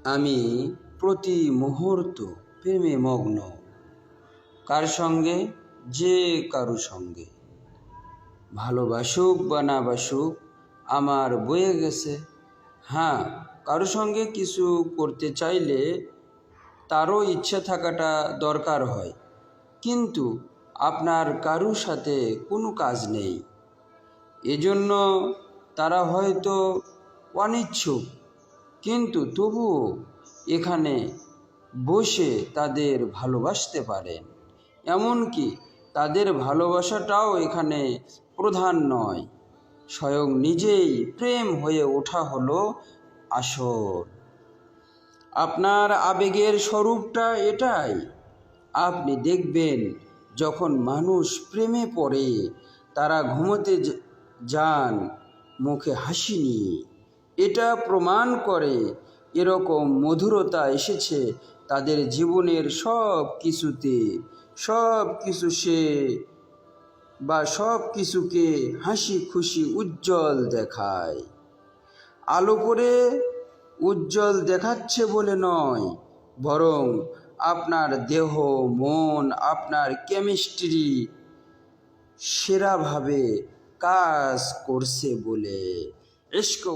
আমি প্রতি মুহূর্ত প্রেমে মগ্ন, কার সঙ্গে? যে কারো সঙ্গে। ভালোবাসুক বা না বাসুক, আমার বয়ে গেছে। হ্যাঁ, কারো সঙ্গে কিছু করতে চাইলে তারও ইচ্ছে থাকাটা দরকার হয়, কিন্তু আপনার কারুর সাথে কোনো কাজ নেই, এজন্য তারা হয়তো অনিচ্ছুক, কিন্তু তবুও এখানে বসে তাদের ভালোবাসতে পারেন। এমনকি তাদের ভালোবাসাটাও এখানে প্রধান নয়, স্বয়ং নিজেই প্রেম হয়ে ওঠা হলো আসল। আপনার আবেগের স্বরূপটা এটাই। আপনি দেখবেন, যখন মানুষ প্রেমে পড়ে তারা ঘুমোতে যান মুখে হাসি নিয়ে। এটা প্রমাণ করে এরকম মধুরতা এসেছে তাদের জীবনের সব কিছুতে। সব কিছুকে হাসি খুশি উজ্জ্বল দেখায়। আলো করে উজ্জ্বল দেখাচ্ছে বলে নয়, বরং আপনার দেহ মন, আপনার কেমিস্ট্রি সেরাভাবে কাজ করছে বলে। ইশক